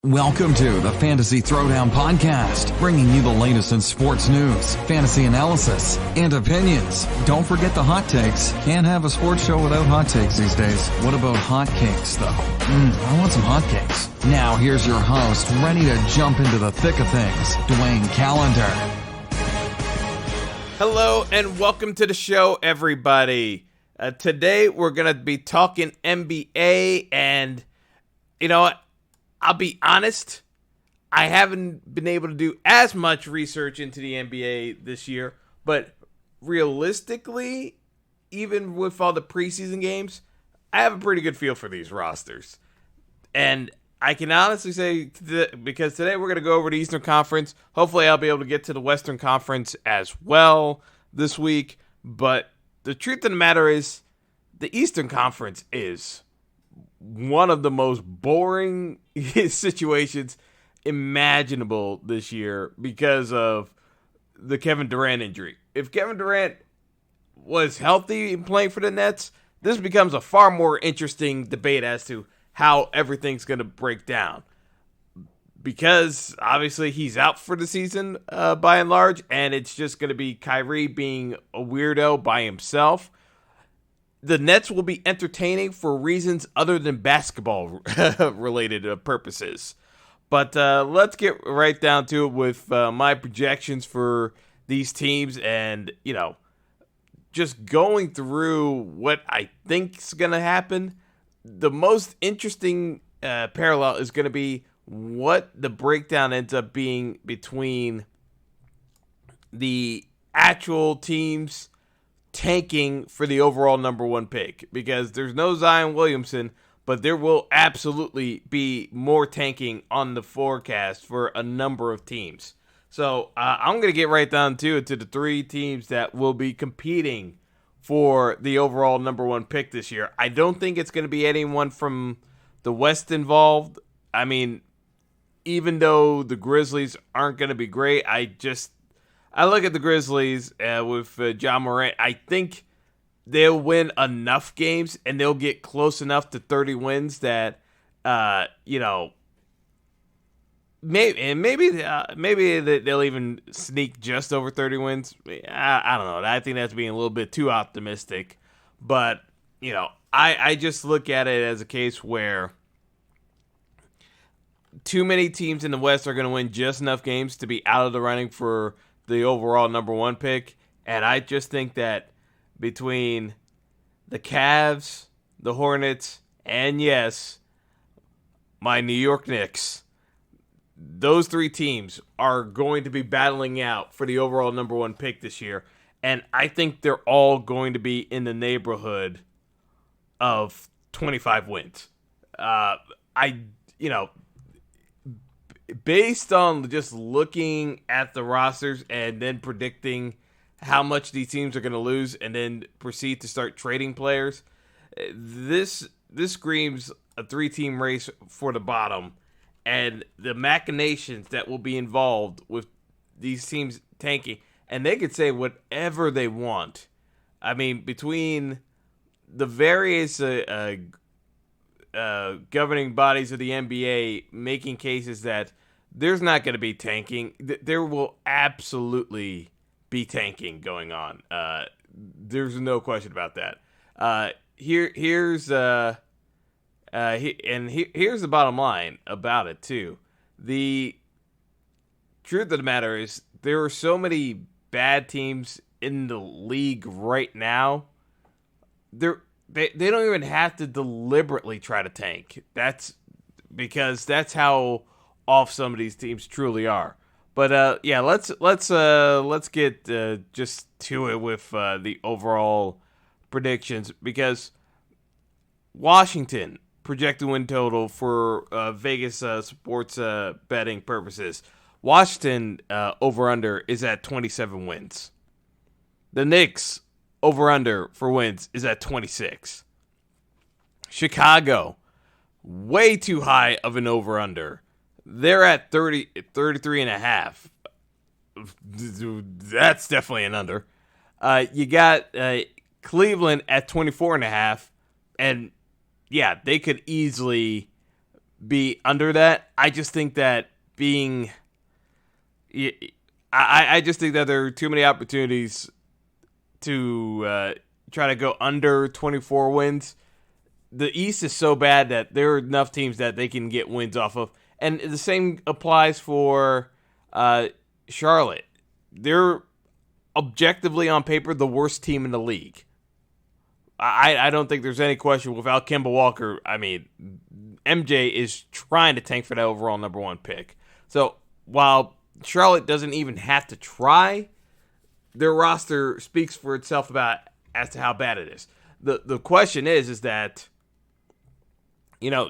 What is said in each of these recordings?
Welcome to the Fantasy Throwdown Podcast, bringing you the latest in sports news, fantasy analysis, and opinions. Don't forget the hot takes. Can't have a sports show without hot takes these days. What about hot cakes, though? I want some hot cakes. Now here's your host, ready to jump into the thick of things, Dwayne Callender. Hello and welcome to the show, everybody. Today we're going to be talking NBA, and you know what? I'll be honest, I haven't been able to do as much research into the NBA this year, but realistically, even with all the preseason games, I have a pretty good feel for these rosters. And I can honestly say, because today we're going to go over the Eastern Conference, hopefully I'll be able to get to the Western Conference as well this week, but the truth of the matter is, the Eastern Conference is one of the most boring situations imaginable this year because of the Kevin Durant injury. If Kevin Durant was healthy and playing for the Nets, this becomes a far more interesting debate as to how everything's going to break down. Because obviously he's out for the season by and large, and it's just going to be Kyrie being a weirdo by himself. The Nets will be entertaining for reasons other than basketball-related purposes. But let's get right down to it with my projections for these teams and, you know, just going through what I think is going to happen. The most interesting parallel is going to be what the breakdown ends up being between the actual teams tanking for the overall number one pick, because there's no Zion Williamson, but there will absolutely be more tanking on the forecast for a number of teams. So I'm going to get right down to it, to the three teams that will be competing for the overall number one pick this year. I don't think it's going to be anyone from the West involved. I mean, even though the Grizzlies aren't going to be great, I look at the Grizzlies with John Morant. I think they'll win enough games and they'll get close enough to 30 wins that, maybe they'll even sneak just over 30 wins. I don't know. I think that's being a little bit too optimistic. But, you know, I just look at it as a case where too many teams in the West are going to win just enough games to be out of the running for the overall number one pick. And I just think that between the Cavs, the Hornets, and yes, my New York Knicks, those three teams are going to be battling out for the overall number one pick this year. And I think they're all going to be in the neighborhood of 25 wins. Based on just looking at the rosters and then predicting how much these teams are going to lose and then proceed to start trading players, this screams a three-team race for the bottom, and the machinations that will be involved with these teams tanking, and they could say whatever they want. I mean, between the various governing bodies of the NBA making cases that there's not going to be tanking, there will absolutely be tanking going on. There's no question about that. Here's the bottom line about it too. The truth of the matter is there are so many bad teams in the league right now. They don't even have to deliberately try to tank. That's because that's how off some of these teams truly are. But let's get just to it with the overall predictions, because Washington projected win total for Vegas sports betting purposes. Washington over-under is at 27 wins. The Knicks over-under for wins is at 26. Chicago, way too high of an over-under. They're at 33 and a half. That's definitely an under. You got Cleveland at 24 and a half. And yeah, they could easily be under that. I just think that I just think that there are too many opportunities to try to go under 24 wins. The East is so bad that there are enough teams that they can get wins off of. And the same applies for Charlotte. They're objectively on paper the worst team in the league. I don't think there's any question without Kemba Walker. I mean, MJ is trying to tank for that overall number 1 pick. So while Charlotte doesn't even have to try, their roster speaks for itself as to how bad it is. The question is that,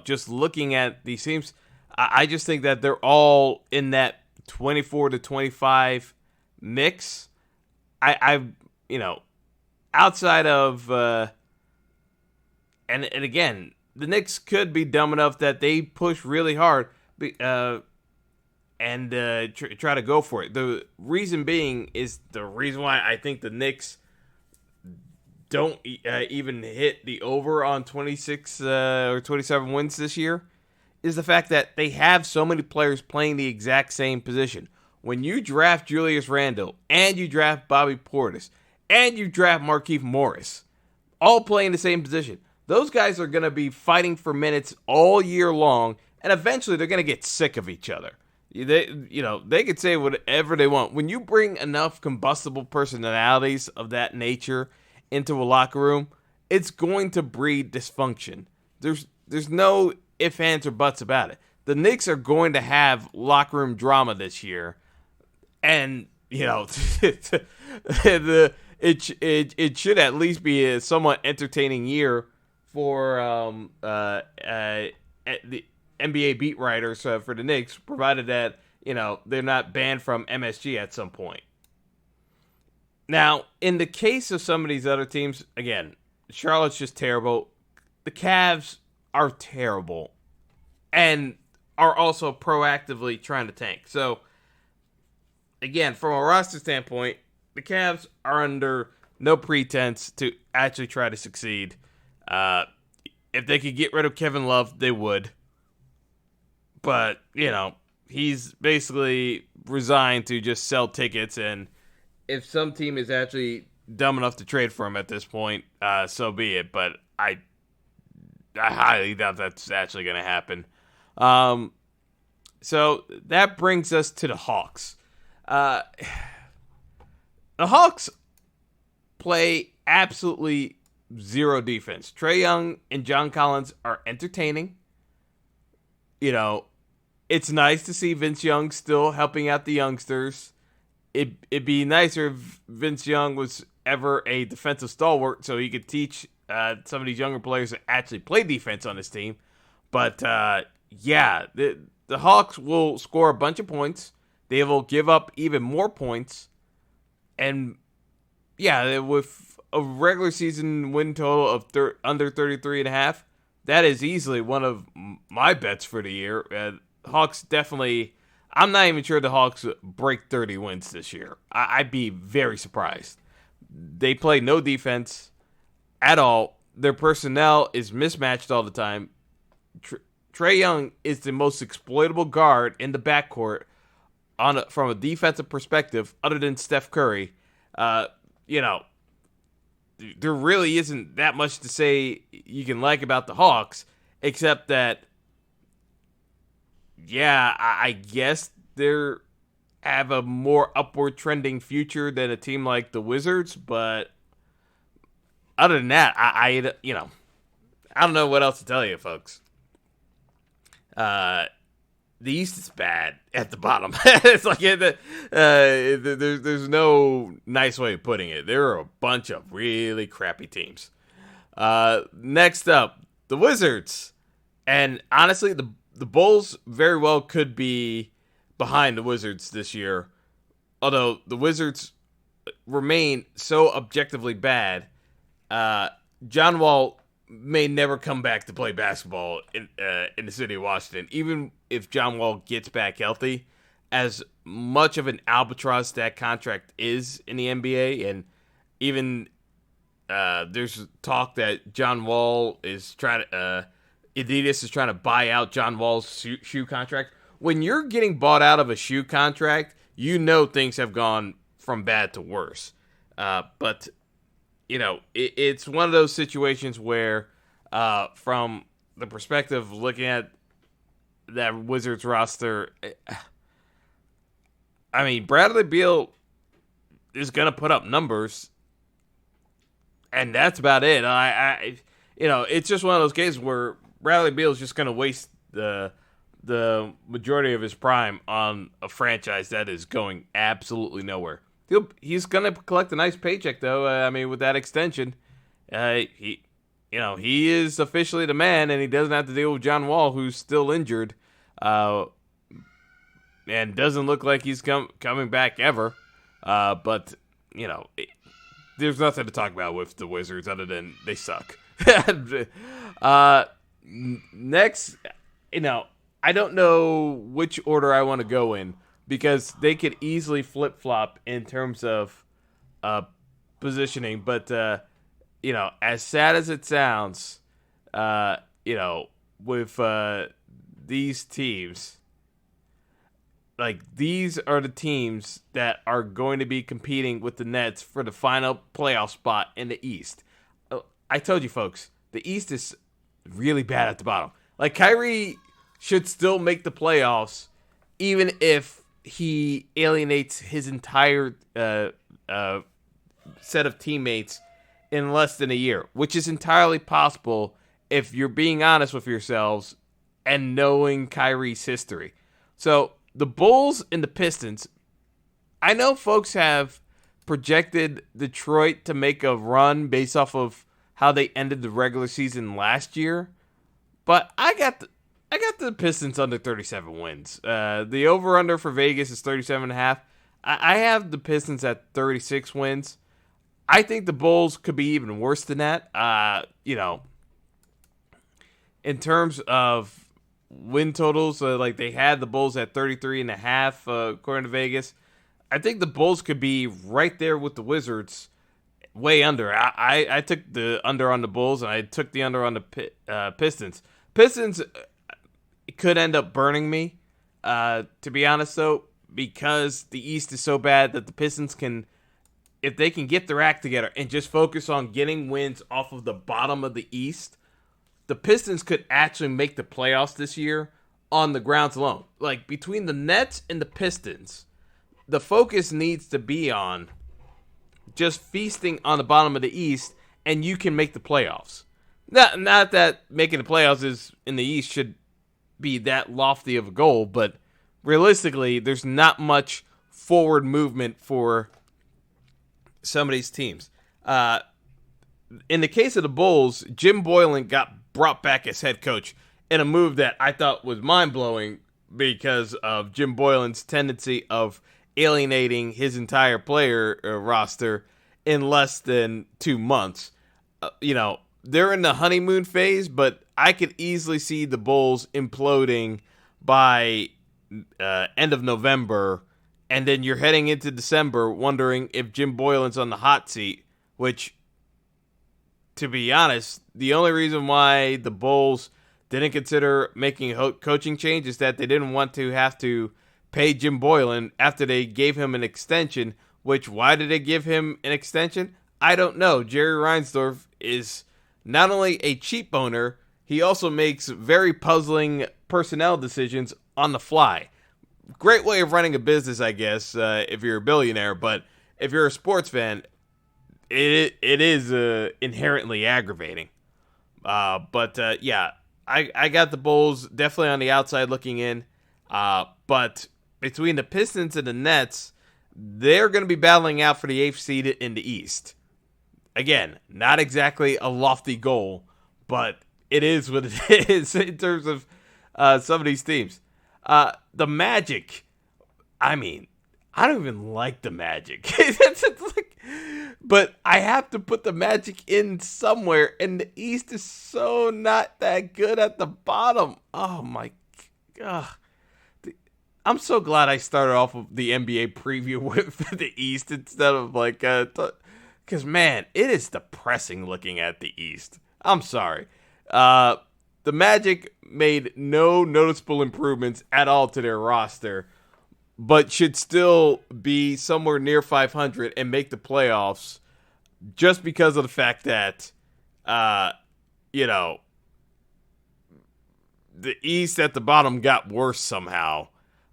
just looking at these teams, I just think that they're all in that 24 to 25 mix. Outside of and again, the Knicks could be dumb enough that they push really hard and try to go for it. The reason being is the reason why I think the Knicks don't even hit the over on 26 or 27 wins this year is the fact that they have so many players playing the exact same position. When you draft Julius Randle and you draft Bobby Portis and you draft Markieff Morris, all playing the same position, those guys are going to be fighting for minutes all year long, and eventually they're going to get sick of each other. They could say whatever they want. When you bring enough combustible personalities of that nature into a locker room, it's going to breed dysfunction. There's no ifs, ands, or buts about it. The Knicks are going to have locker room drama this year, and it should at least be a somewhat entertaining year for the NBA beat writers for the Knicks, provided that they're not banned from MSG at some point. Now, in the case of some of these other teams, again, Charlotte's just terrible. The Cavs are terrible and are also proactively trying to tank. So, again, from a roster standpoint, the Cavs are under no pretense to actually try to succeed. If they could get rid of Kevin Love, they would. But, he's basically resigned to just sell tickets, and if some team is actually dumb enough to trade for him at this point, so be it. But I highly doubt that's actually going to happen. So that brings us to the Hawks. The Hawks play absolutely zero defense. Trae Young and John Collins are entertaining. It's nice to see Vince Young still helping out the youngsters. It'd be nicer if Vince Young was ever a defensive stalwart so he could teach some of these younger players to actually play defense on his team. But, the Hawks will score a bunch of points. They will give up even more points. And, with a regular season win total of under 33.5, that is easily one of my bets for the year. Hawks definitely... I'm not even sure the Hawks break 30 wins this year. I'd be very surprised. They play no defense at all. Their personnel is mismatched all the time. Trae Young is the most exploitable guard in the backcourt from a defensive perspective, other than Steph Curry. There really isn't that much to say you can like about the Hawks, except that, I guess they have a more upward trending future than a team like the Wizards. But other than that, I don't know what else to tell you, folks. The East is bad at the bottom. It's like there's no nice way of putting it. There are a bunch of really crappy teams. Next up, the Wizards, and honestly, the Bulls very well could be behind the Wizards this year, although the Wizards remain so objectively bad. John Wall may never come back to play basketball in the city of Washington, even if John Wall gets back healthy. As much of an albatross that contract is in the NBA, and even there's talk that John Wall is trying to Adidas is trying to buy out John Wall's shoe contract. When you're getting bought out of a shoe contract, you know things have gone from bad to worse. But, it's one of those situations where, from the perspective of looking at that Wizards roster, I mean, Bradley Beal is going to put up numbers, and that's about it. It's just one of those cases where Bradley Beal is just going to waste the majority of his prime on a franchise that is going absolutely nowhere. He's going to collect a nice paycheck, though. With that extension, he is officially the man, and he doesn't have to deal with John Wall, who's still injured, and doesn't look like he's coming back ever. But there's nothing to talk about with the Wizards other than they suck. Next, I don't know which order I want to go in because they could easily flip-flop in terms of positioning. But, as sad as it sounds, with these teams, these are the teams that are going to be competing with the Nets for the final playoff spot in the East. I told you, folks, the East is really bad at the bottom. Kyrie should still make the playoffs, even if he alienates his entire set of teammates in less than a year, which is entirely possible if you're being honest with yourselves and knowing Kyrie's history. So the Bulls and the Pistons, I know folks have projected Detroit to make a run based off of how they ended the regular season last year, but I got the Pistons under 37 wins. The over-under for Vegas is 37.5. I have the Pistons at 36 wins. I think the Bulls could be even worse than that. In terms of win totals, they had the Bulls at 33.5, according to Vegas. I think the Bulls could be right there with the Wizards, way under. I took the under on the Bulls, and I took the under on the Pistons. Pistons could end up burning me, to be honest, though, because the East is so bad that the Pistons can, if they can get their act together and just focus on getting wins off of the bottom of the East, the Pistons could actually make the playoffs this year on the grounds alone. Between the Nets and the Pistons, the focus needs to be on just feasting on the bottom of the East, and you can make the playoffs. Not that making the playoffs is in the East should be that lofty of a goal, but realistically, there's not much forward movement for some of these teams. In the case of the Bulls, Jim Boylan got brought back as head coach in a move that I thought was mind-blowing because of Jim Boylan's tendency of alienating his entire player roster in less than 2 months. They're in the honeymoon phase, but I could easily see the Bulls imploding by end of November, and then you're heading into December wondering if Jim Boylan's on the hot seat, which, to be honest, the only reason why the Bulls didn't consider making a coaching change is that they didn't want to have to pay Jim Boylan after they gave him an extension, which, why did they give him an extension? I don't know. Jerry Reinsdorf is not only a cheap owner, he also makes very puzzling personnel decisions on the fly. Great way of running a business, I guess, if you're a billionaire, but if you're a sports fan, it is inherently aggravating. Yeah, I got the Bulls definitely on the outside looking in, but between the Pistons and the Nets, they're going to be battling out for the 8th seed in the East. Again, not exactly a lofty goal, but it is what it is in terms of some of these teams. The Magic, I don't even like the Magic. But I have to put the Magic in somewhere, and the East is so not that good at the bottom. Oh, my God. I'm so glad I started off with the NBA preview with the East instead of because, man, it is depressing looking at the East. I'm sorry. the Magic made no noticeable improvements at all to their roster, but should still be somewhere near 500 and make the playoffs just because of the fact that, you know, the East at the bottom got worse somehow.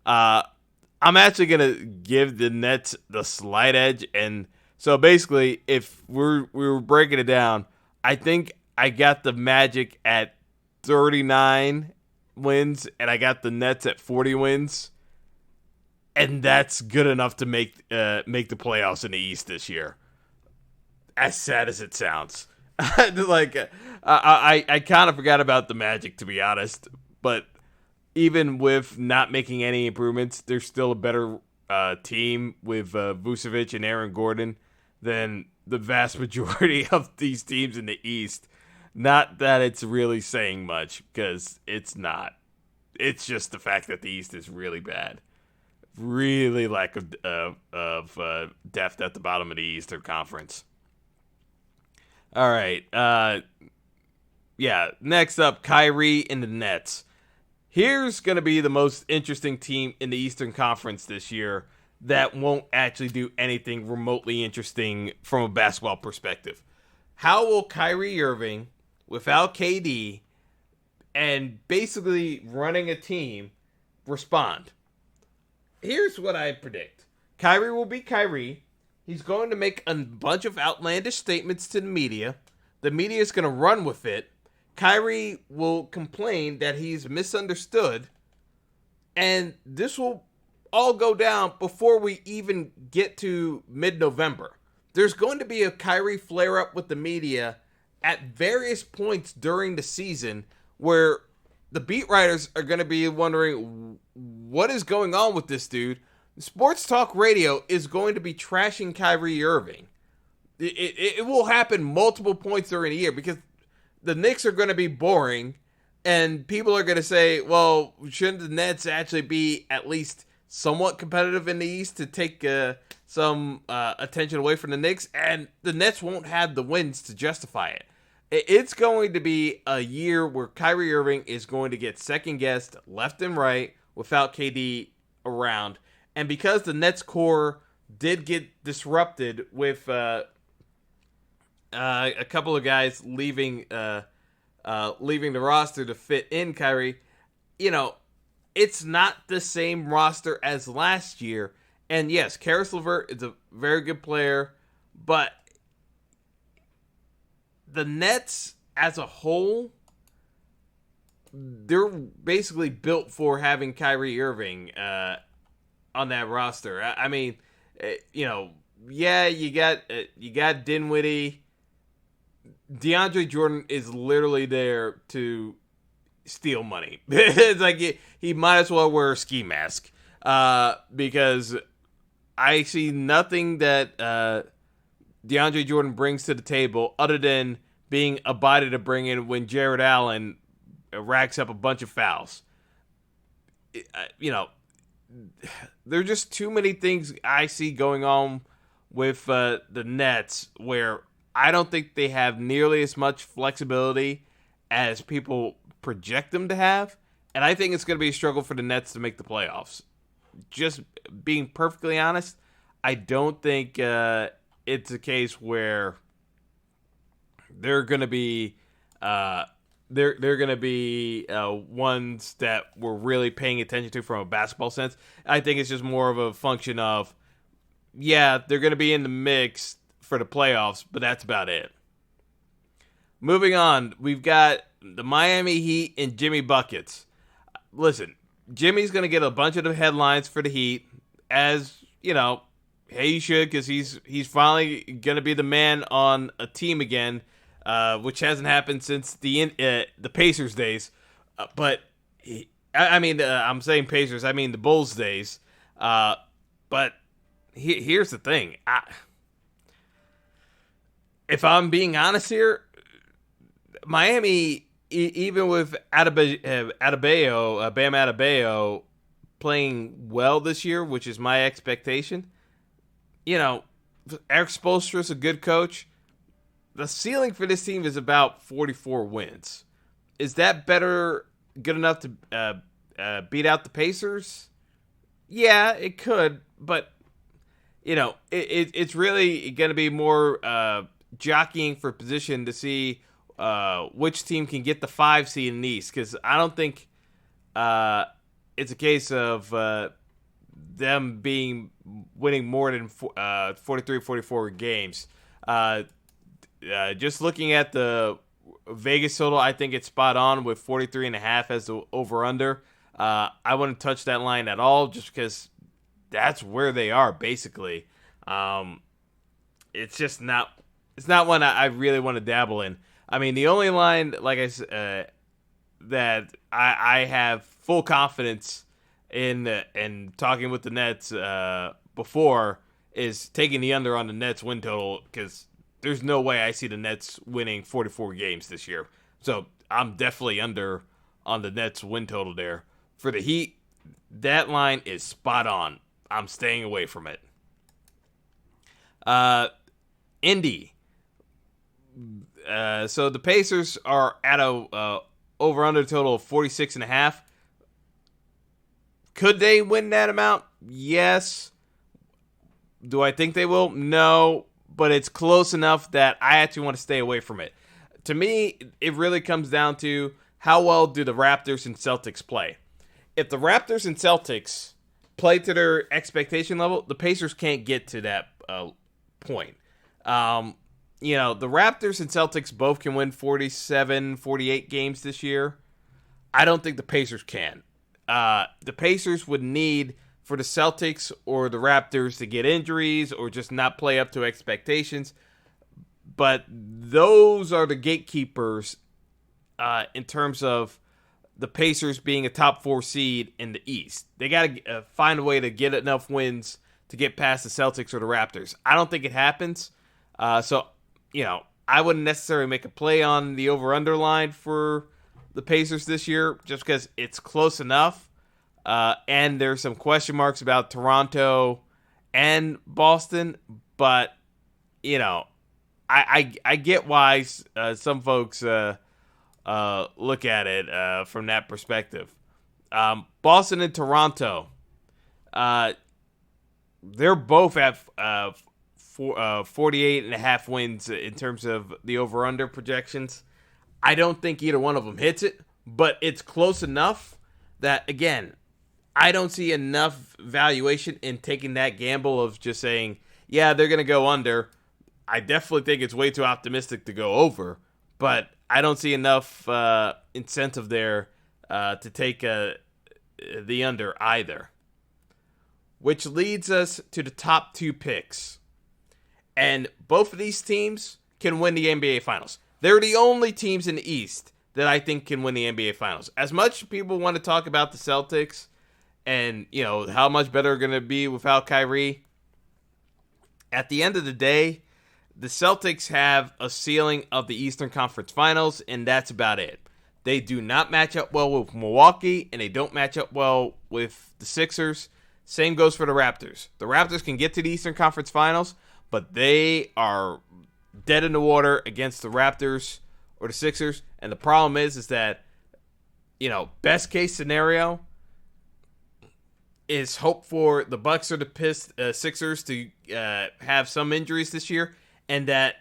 I'm actually going to give the Nets the slight edge. And so basically, if we were breaking it down, I think I got the Magic at 39 wins and I got the Nets at 40 wins. And that's good enough to make the playoffs in the East this year. As sad as it sounds. Like, I kind of forgot about the Magic, to be honest. But even with not making any improvements, there's still a better team with Vucevic and Aaron Gordon than the vast majority of these teams in the East. Not that it's really saying much, because it's not. It's just the fact that the East is really bad. Really lack of depth at the bottom of the Eastern Conference. All right. Next up, Kyrie and the Nets. Here's going to be the most interesting team in the Eastern Conference this year that won't actually do anything remotely interesting from a basketball perspective. How will Kyrie Irving, without KD, and basically running a team, respond? Here's what I predict. Kyrie will be Kyrie. He's going to make a bunch of outlandish statements to the media. The media is going to run with it. Kyrie will complain that he's misunderstood. And this will all go down before we even get to mid-November. There's going to be a Kyrie flare-up with the media at various points during the season where the beat writers are going to be wondering, what is going on with this dude? Sports talk radio is going to be trashing Kyrie Irving. It will happen multiple points during the year because the Knicks are going to be boring and people are going to say, well, shouldn't the Nets actually be at least somewhat competitive in the East to take some attention away from the Knicks? And the Nets won't have the wins to justify it. It's going to be a year where Kyrie Irving is going to get second-guessed left and right without KD around. And because the Nets core did get disrupted with a couple of guys leaving the roster to fit in Kyrie, it's not the same roster as last year. And yes, Karis LeVert is a very good player, but the Nets as a whole, they're basically built for having Kyrie Irving on that roster. I mean, you got Dinwiddie. DeAndre Jordan is literally there to steal money. It's like he might as well wear a ski mask because I see nothing that DeAndre Jordan brings to the table other than being a body to bring in when Jared Allen racks up a bunch of fouls. There are just too many things I see going on with the Nets where I don't think they have nearly as much flexibility as people project them to have. And I think it's going to be a struggle for the Nets to make the playoffs. Just being perfectly honest, I don't think it's a case where they're going to be they're going to be ones that we're really paying attention to from a basketball sense. I think it's just more of a function of, they're going to be in the mix for the playoffs, but that's about it. Moving on, we've got the Miami Heat and Jimmy Buckets. Listen, Jimmy's going to get a bunch of the headlines for the Heat, as, hey, he should, because he's finally going to be the man on a team again, which hasn't happened since the Pacers days. I'm saying Pacers, I mean the Bulls days. But here's the thing. If I'm being honest here, Miami, even with Bam Adebayo playing well this year, which is my expectation, Eric Spoelstra's a good coach. The ceiling for this team is about 44 wins. is that good enough to beat out the Pacers? Yeah, it could, but it's really going to be more jockeying for position to see which team can get the 5 seed in the East, because I don't think it's a case of them winning more than 43, 44 games. Just looking at the Vegas total, I think it's spot on with 43.5 as the over-under. I wouldn't touch that line at all just because that's where they are, basically. It's just not one I really want to dabble in. I mean, the only line, like I said, that I have full confidence in talking with the Nets before is taking the under on the Nets win total, because there's no way I see the Nets winning 44 games this year. So I'm definitely under on the Nets win total there. For the Heat, that line is spot on. I'm staying away from it. Indy. So the Pacers are at a over-under total of 46.5. Could they win that amount? Yes. Do I think they will? No. But it's close enough that I actually want to stay away from it. To me, it really comes down to how well do the Raptors and Celtics play. If the Raptors and Celtics play to their expectation level, the Pacers can't get to that point. The Raptors and Celtics both can win 47, 48 games this year. I don't think the Pacers can. The Pacers would need for the Celtics or the Raptors to get injuries or just not play up to expectations. But those are the gatekeepers in terms of the Pacers being a top 4 seed in the East. They got to find a way to get enough wins to get past the Celtics or the Raptors. I don't think it happens. So I wouldn't necessarily make a play on the over-under line for the Pacers this year just because it's close enough. And there's some question marks about Toronto and Boston. But, I get why some folks look at it from that perspective. Boston and Toronto, they're both at 48.5 wins in terms of the over-under projections. I don't think either one of them hits it, but it's close enough that, again, I don't see enough valuation in taking that gamble of just saying, yeah, they're going to go under. I definitely think it's way too optimistic to go over, but I don't see enough incentive there to take the under either. Which leads us to the top 2 picks. And both of these teams can win the NBA Finals. They're the only teams in the East that I think can win the NBA Finals. As much people want to talk about the Celtics and, how much better they're going to be without Kyrie, at the end of the day, the Celtics have a ceiling of the Eastern Conference Finals, and that's about it. They do not match up well with Milwaukee, and they don't match up well with the Sixers. Same goes for the Raptors. The Raptors can get to the Eastern Conference Finals, but they are dead in the water against the Raptors or the Sixers. And the problem is that, best case scenario is hope for the Bucks or the Sixers to have some injuries this year, and that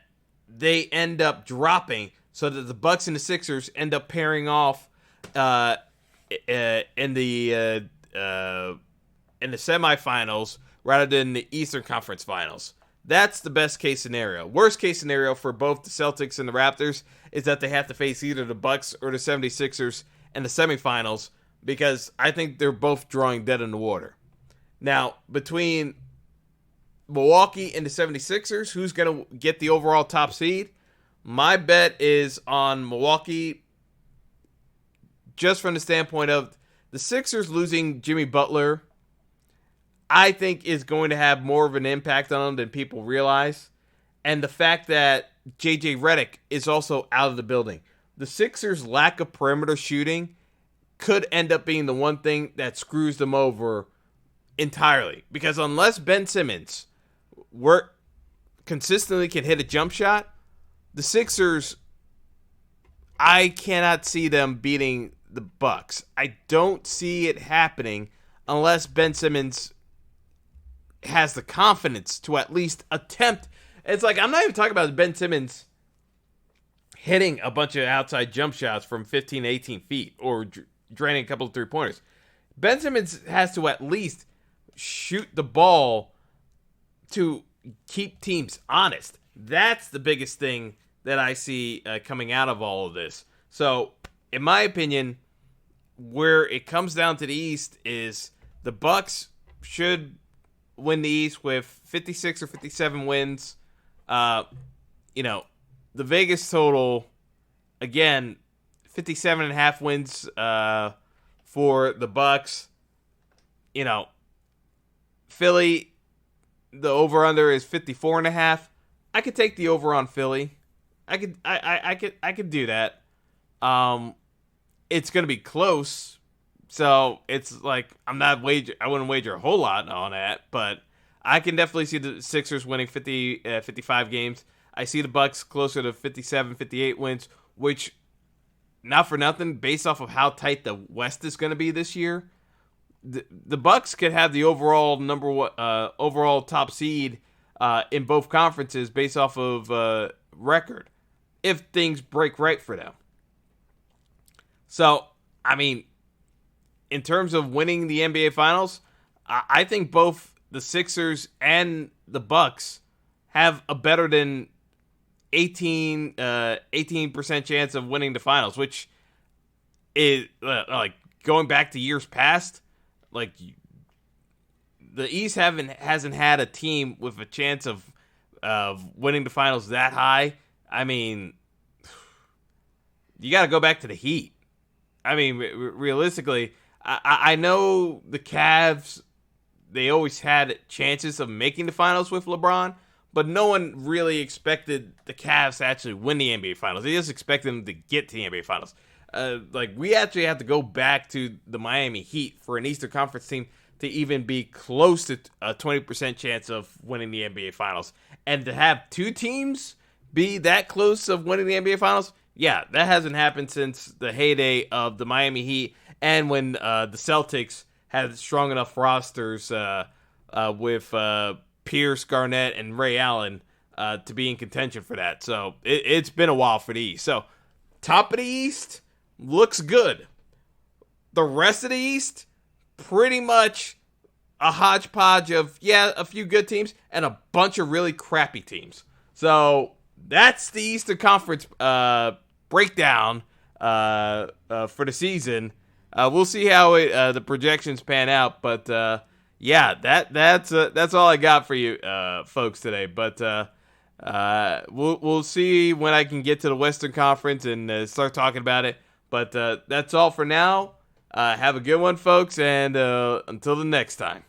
they end up dropping so that the Bucks and the Sixers end up pairing off in the semifinals rather than the Eastern Conference Finals. That's the best case scenario. Worst case scenario for both the Celtics and the Raptors is that they have to face either the Bucks or the 76ers in the semifinals, because I think they're both drawing dead in the water. Now, between Milwaukee and the 76ers, who's going to get the overall top seed? My bet is on Milwaukee, just from the standpoint of the Sixers losing Jimmy Butler, I think is going to have more of an impact on them than people realize. And the fact that JJ Redick is also out of the building. The Sixers' lack of perimeter shooting could end up being the one thing that screws them over entirely. Because unless Ben Simmons consistently can hit a jump shot, the Sixers I cannot see them beating the Bucks. I don't see it happening unless Ben Simmons has the confidence to at least attempt. It's like, I'm not even talking about Ben Simmons hitting a bunch of outside jump shots from 15 to 18 feet or draining a couple of three-pointers. Ben Simmons has to at least shoot the ball to keep teams honest. That's the biggest thing that I see coming out of all of this. So, in my opinion, where it comes down to the East is the Bucks should win the East with 56 or 57 wins. The Vegas total, again, 57.5 wins for the Bucks. Philly, the over/under is 54.5. I could take the over on Philly. I could do that. It's gonna be close, so it's like I wouldn't wager a whole lot on that, but I can definitely see the Sixers winning 55 games. I see the Bucks closer to 57, 58 wins, which, not for nothing, based off of how tight the West is going to be this year, the Bucks could have the overall overall top seed in both conferences based off of record if things break right for them. So, I mean, in terms of winning the NBA Finals, I think both the Sixers and the Bucks have a better than 18% chance of winning the finals, which is like going back to years past. Like, the East hasn't had a team with a chance of winning the finals that high. I mean, you got to go back to the Heat. I mean, realistically, I know the Cavs, they always had chances of making the finals with LeBron, but no one really expected the Cavs to actually win the NBA Finals. They just expected them to get to the NBA Finals. We actually have to go back to the Miami Heat for an Eastern Conference team to even be close to a 20% chance of winning the NBA Finals. And to have two teams be that close of winning the NBA Finals, yeah, that hasn't happened since the heyday of the Miami Heat and when the Celtics had strong enough rosters with Pierce, Garnett, and Ray Allen to be in contention for that. So it's been a while for the East. So top of the East looks good. The rest of the East, pretty much a hodgepodge of, a few good teams and a bunch of really crappy teams. So that's the Eastern Conference breakdown for the season. We'll see how the projections pan out, but that's all I got for you folks today. But we'll see when I can get to the Western Conference and start talking about it. But that's all for now. Have a good one, folks, and until the next time.